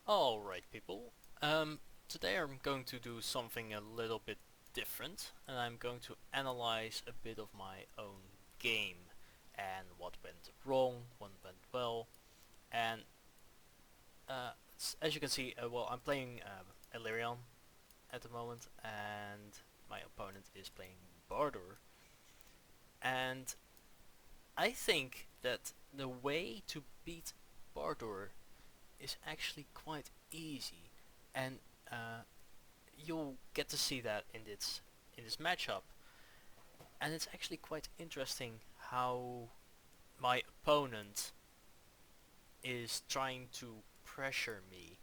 Alright people, today I'm going to do something a little bit different and I'm going to analyze a bit of my own game and what went wrong, what went well, and as you can see, well, I'm playing Illyrion at the moment and my opponent is playing Bardur, and I think that the way to beat Bardur is actually quite easy, and uh, you'll get to see that in this matchup, and it's actually quite interesting how my opponent is trying to pressure me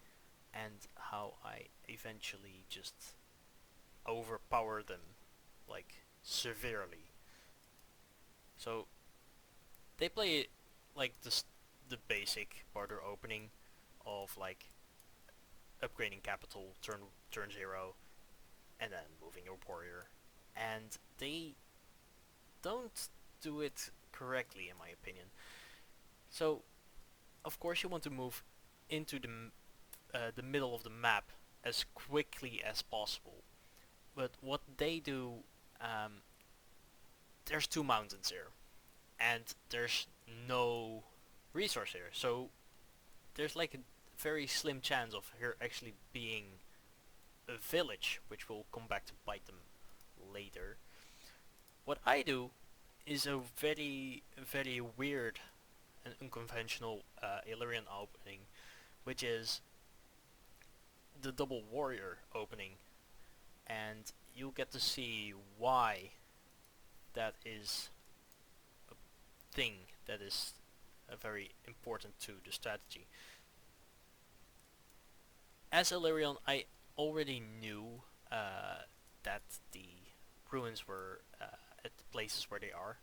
and how I eventually just overpower them, like, severely. So they play like the basic barter opening of like upgrading capital turn 0 and then moving your warrior, and they don't do it correctly in my opinion. So of course you want to move into the middle of the map as quickly as possible. But what they do, um, there's two mountains here, and there's no resource here. So there's like a very slim chance of here actually being a village, which will come back to bite them later. What I do is a very weird and unconventional Illyrian opening, which is the double warrior opening, and you'll get to see why that is a thing that is very important to the strategy. As Illyrion, I already knew that the ruins were at the places where they are,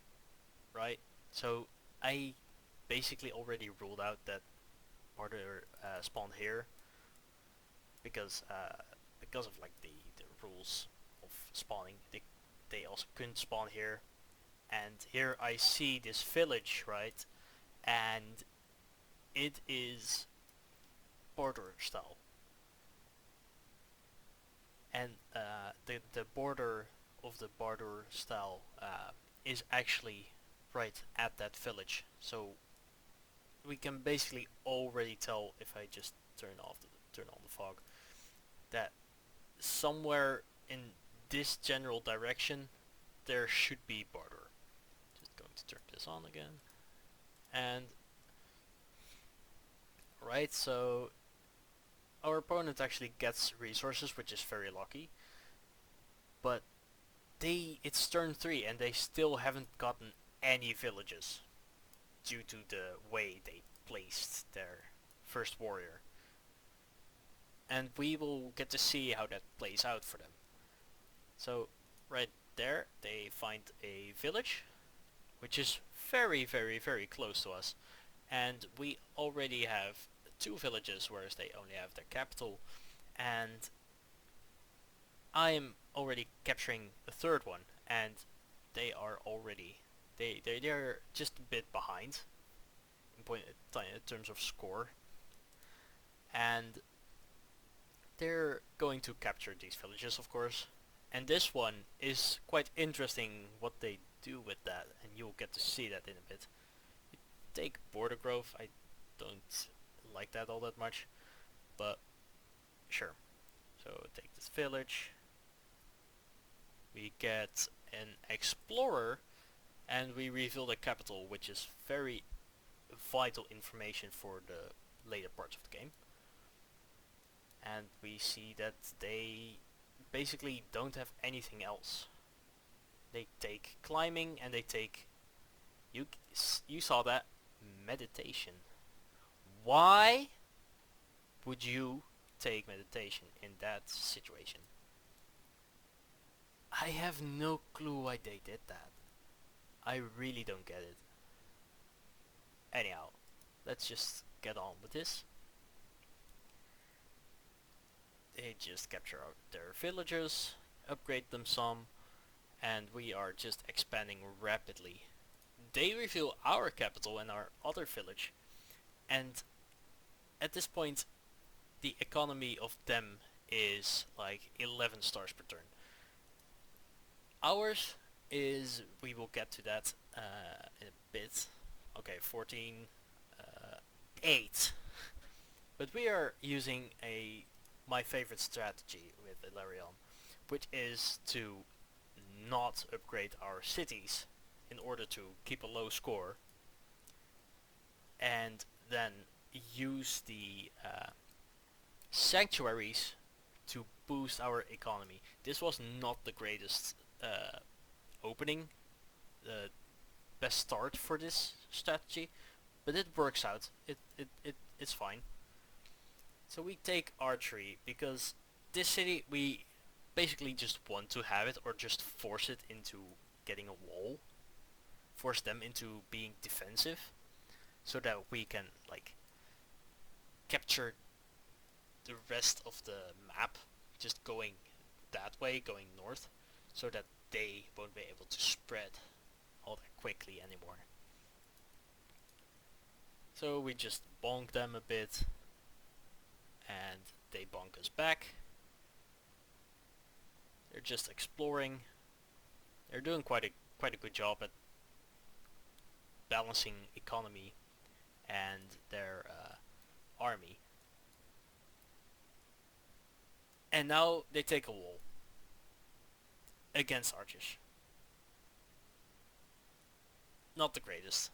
right? So I basically already ruled out that Bardur spawned here because because of like the rules of spawning. They also couldn't spawn here, and here I see this village, right? And it is border style, and the border of the Bardur style is actually right at that village. So we can basically already tell if I just turn on the fog that somewhere in this general direction there should be Bardur. Just going to turn this on again, and right, so our opponent actually gets resources, which is very lucky, but it's turn 3 and they still haven't gotten any villages due to the way they placed their first warrior. And we will get to see how that plays out for them. So right there they find a village which is very close to us, and we already have two villages whereas they only have their capital, and I'm already capturing the third one, and they are already they're just a bit behind in terms of score, and they're going to capture these villages, of course. And this one is quite interesting what they do with that, and you'll get to see that in a bit. You take border growth. I don't like that all that much, but sure. So take this village. We get an explorer, and we reveal the capital, which is very vital information for the later parts of the game. And we see that they basically don't have anything else. They take climbing and they take you you saw that meditation. Why would you take meditation in that situation? I have no clue why they did that. I really don't get it. Anyhow, let's just get on with this. They just capture their villagers, upgrade them some, and we are just expanding rapidly. They reveal our capital and our other village, and at this point the economy of them is like 11 stars per turn. Ours is, we will get to that in a bit. Okay, 14, 8. But we are using my favorite strategy with Ilarion, which is to not upgrade our cities in order to keep a low score, and then use the sanctuaries to boost our economy. This was not the greatest opening, the best start for this strategy, but it works out. It's fine. So we take archery because this city we basically just want to have it, or just force it into getting a wall, force them into being defensive, so that we can like capture the rest of the map, just going that way, going north, so that they won't be able to spread all that quickly anymore. So we just bonk them a bit, and they bonk us back. They're just exploring. They're doing quite a good job at balancing economy and their army. And now they take a wall against archers. Not the greatest,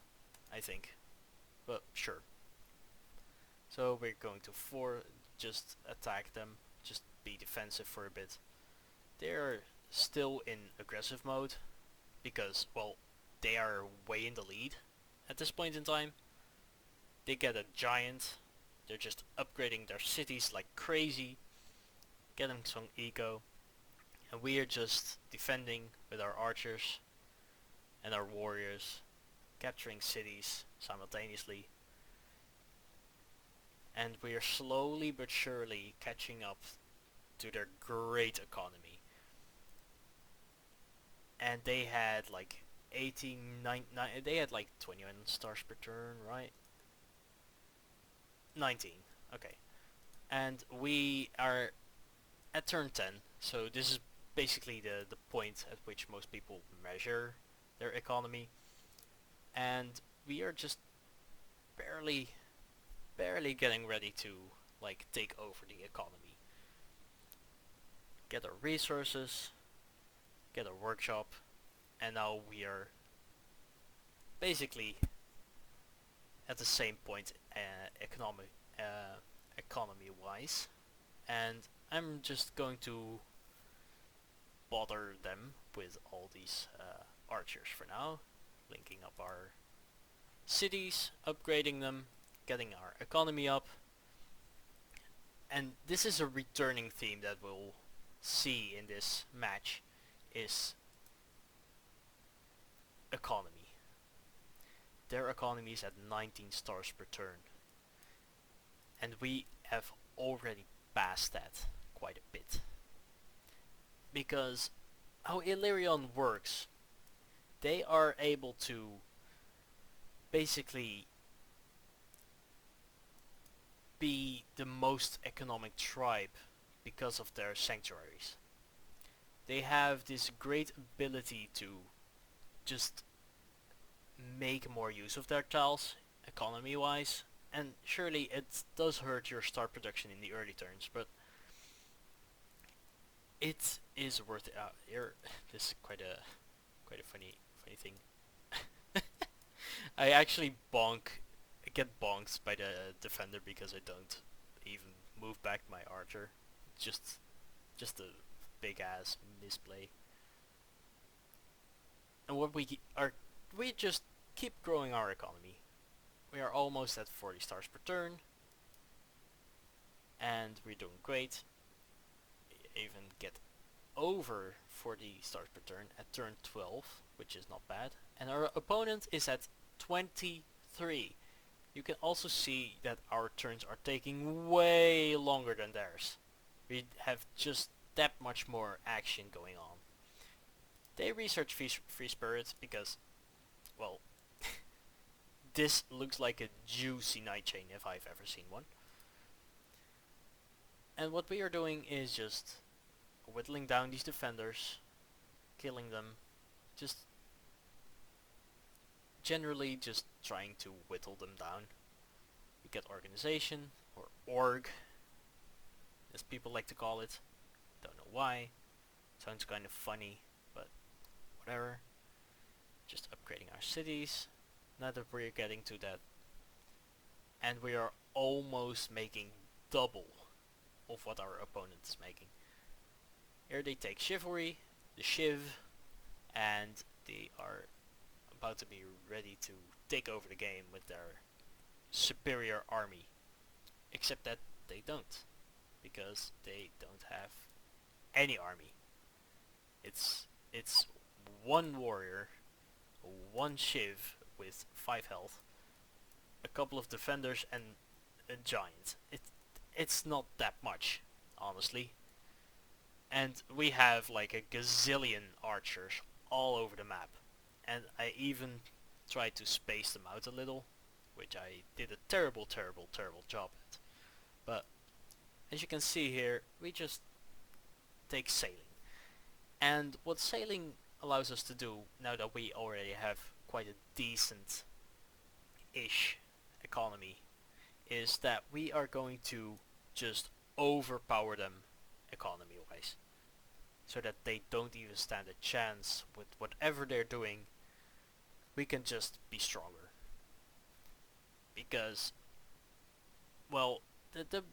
I think, but sure. So we're going to just attack them, just be defensive for a bit. They're still in aggressive mode because, well, they are way in the lead at this point in time. They get a giant. They're just upgrading their cities like crazy, getting some eco, and we are just defending with our archers and our warriors, capturing cities simultaneously. And we are slowly but surely catching up to their great economy. And they had like 18, 9, they had like 21 stars per turn, right? 19, okay. And we are at turn 10, so this is basically the point at which most people measure their economy. And we are just barely getting ready to like take over the economy. Get our resources, get a workshop, and now we are basically at the same point economy wise, and I'm just going to bother them with all these archers for now, linking up our cities, upgrading them, getting our economy up. And this is a returning theme that we'll see in this match, is economy. Their economy is at 19 stars per turn, and we have already passed that quite a bit. Because how Illyrion works, they are able to basically be the most economic tribe because of their sanctuaries. They have this great ability to just make more use of their tiles, economy wise, and surely it does hurt your star production in the early turns, but it is worth it. This is quite a funny thing. I actually get bonked by the defender because I don't even move back my archer. Just a big ass misplay. And what we just keep growing our economy. We are almost at 40 stars per turn, and we're doing great. We even get over 40 stars per turn at turn 12, which is not bad. And our opponent is at 23. You can also see that our turns are taking way longer than theirs. We have just that much more action going on. They research free spirits because, well, this looks like a juicy night chain if I've ever seen one. And what we are doing is just whittling down these defenders, killing them, just generally just trying to whittle them down. We get organization, or org, as people like to call it. Don't know why. Sounds kind of funny, but whatever. Just upgrading our cities. Now that we're getting to that. And we are almost making double of what our opponent is making. Here they take chivalry, the Shiv, and they are about to be ready to take over the game with their superior army. Except that they don't, because they don't have any army. It's one warrior, one Shiv with 5 health, a couple of defenders, and a giant. It's not that much, honestly. And we have like a gazillion archers all over the map. And I even tried to space them out a little, which I did a terrible job at. But as you can see here, we just take sailing. And what sailing allows us to do, now that we already have quite a decent-ish economy, is that we are going to just overpower them economy-wise. So that they don't even stand a chance with whatever they're doing. We can just be stronger. Because, well, the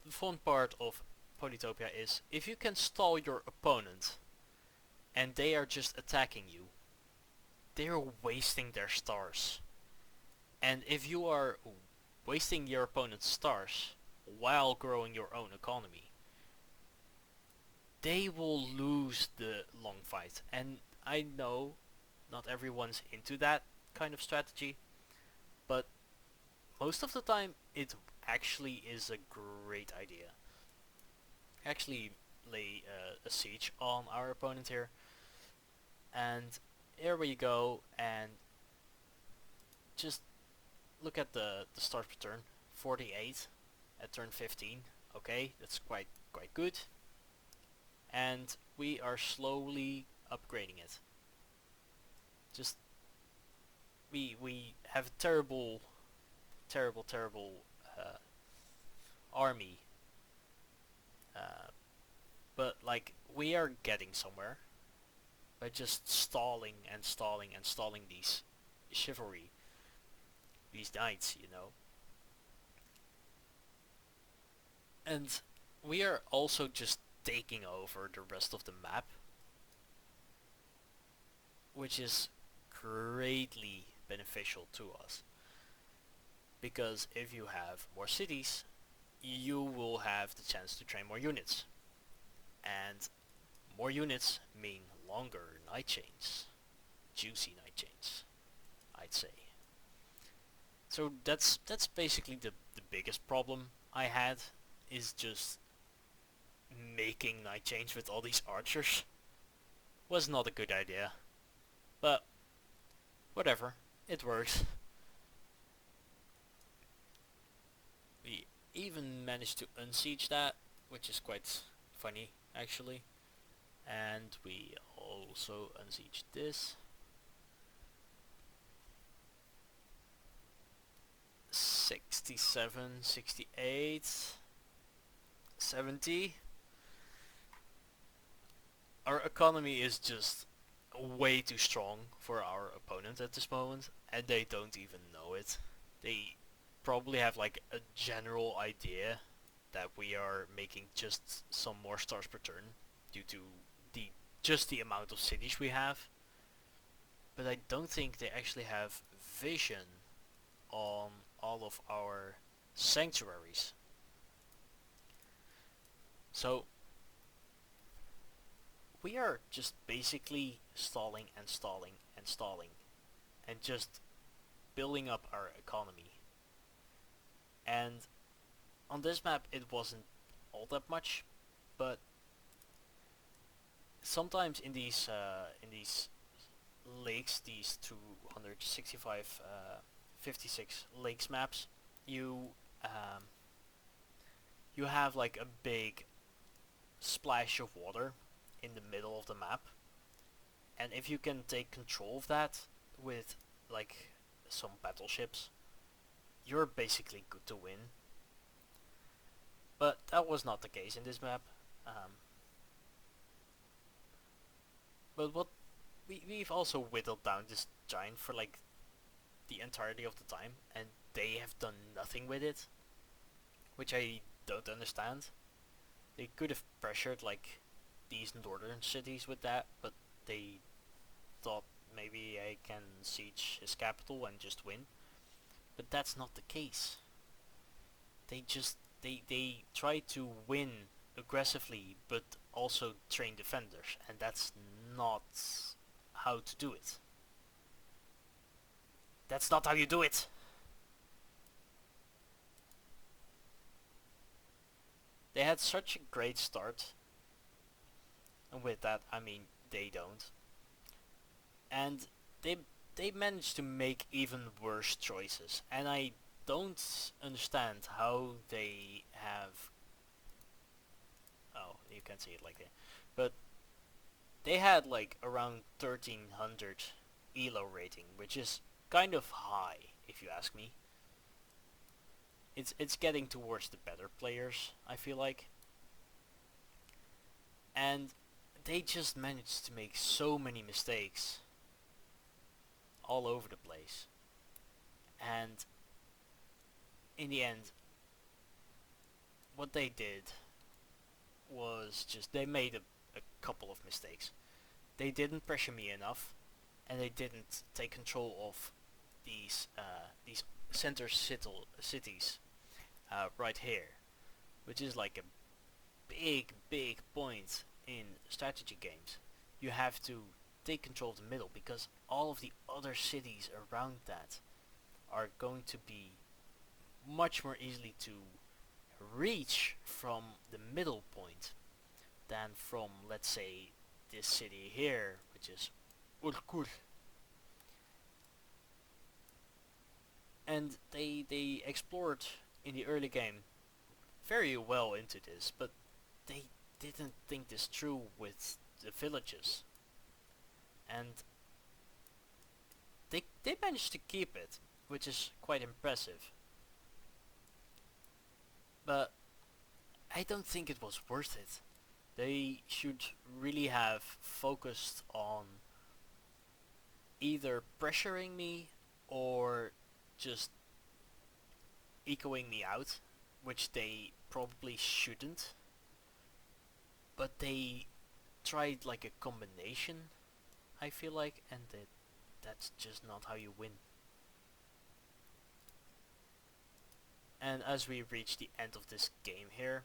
fun part of Polytopia is if you can stall your opponent and they are just attacking you, they are wasting their stars. And if you are wasting your opponent's stars while growing your own economy, they will lose the long fight. And I know not everyone's into that kind of strategy, but most of the time it actually is a great idea. Actually lay a siege on our opponent here, and here we go, and just look at the start per turn. 48 at turn 15. Okay, that's quite good. And we are slowly upgrading it. Just we have a terrible army, but like we are getting somewhere by just stalling these chivalry, these knights, you know. And we are also just taking over the rest of the map, which is greatly beneficial to us. Because if you have more cities, you will have the chance to train more units. And more units mean longer night chains. Juicy night chains, I'd say. So that's basically the biggest problem I had, is just making night chains with all these archers. Was not a good idea. But whatever, it works. We even managed to unsiege that, which is quite funny actually. And we also unsieged this. 67, 68, 70. Our economy is just way too strong for our opponent at this moment, and they don't even know it. They probably have like a general idea that we are making just some more stars per turn due to the amount of cities we have, but I don't think they actually have vision on all of our sanctuaries. So we are just basically stalling and just building up our economy. And on this map it wasn't all that much, but sometimes in these lakes, these 265 56 lakes maps, you you have like a big splash of water in the middle of the map, and if you can take control of that with like some battleships, you're basically good to win. But that was not the case in this map. Um, but what we've also whittled down this giant for like the entirety of the time, and they have done nothing with it, which I don't understand. They could have pressured like these northern cities with that, but they thought maybe I can siege his capital and just win. But that's not the case. They try to win aggressively, but also train defenders, and that's not how to do it. That's not how you do it. They had such a great start, and with that I mean they don't. And they they managed to make even worse choices, and I don't understand how they have. Oh, you can see it like that, but they had like around 1300 elo rating, which is kind of high if you ask me. It's getting towards the better players, I feel like. And they just managed to make so many mistakes all over the place. And in the end, what they did was just they made a couple of mistakes. They didn't pressure me enough, and they didn't take control of these center cities right here, which is like a big point in strategy games. You have to take control of the middle, because all of the other cities around that are going to be much more easily to reach from the middle point than from, let's say, this city here, which is Urkul. And they explored in the early game very well into this, but they didn't think this through with the villages, and they managed to keep it, which is quite impressive. But I don't think it was worth it. They should really have focused on either pressuring me or just ecoing me out, which they probably shouldn't. But they tried like a combination, I feel like, and that's just not how you win. And as we reach the end of this game here,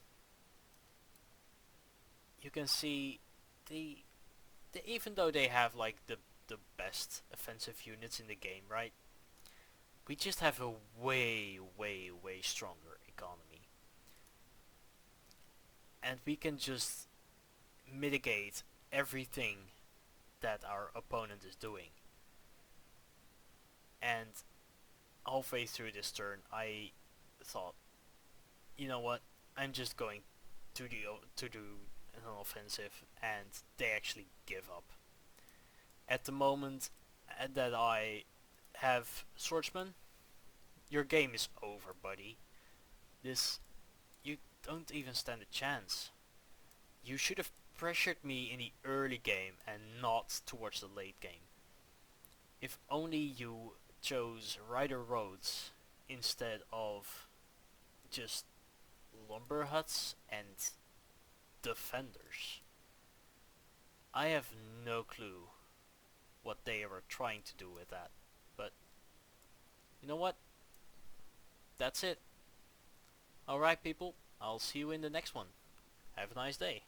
you can see they even though they have like the best offensive units in the game, right? We just have a way stronger economy, and we can just mitigate everything that our opponent is doing. And halfway through this turn, I thought, you know what? I'm just going to do an offensive, and they actually give up. At the moment that I have swordsman, your game is over, buddy. This, you don't even stand a chance. You should have pressured me in the early game and not towards the late game. If only you chose rider roads instead of just lumber huts and defenders. I have no clue what they were trying to do with that, but you know what? That's it. Alright people, I'll see you in the next one. Have a nice day.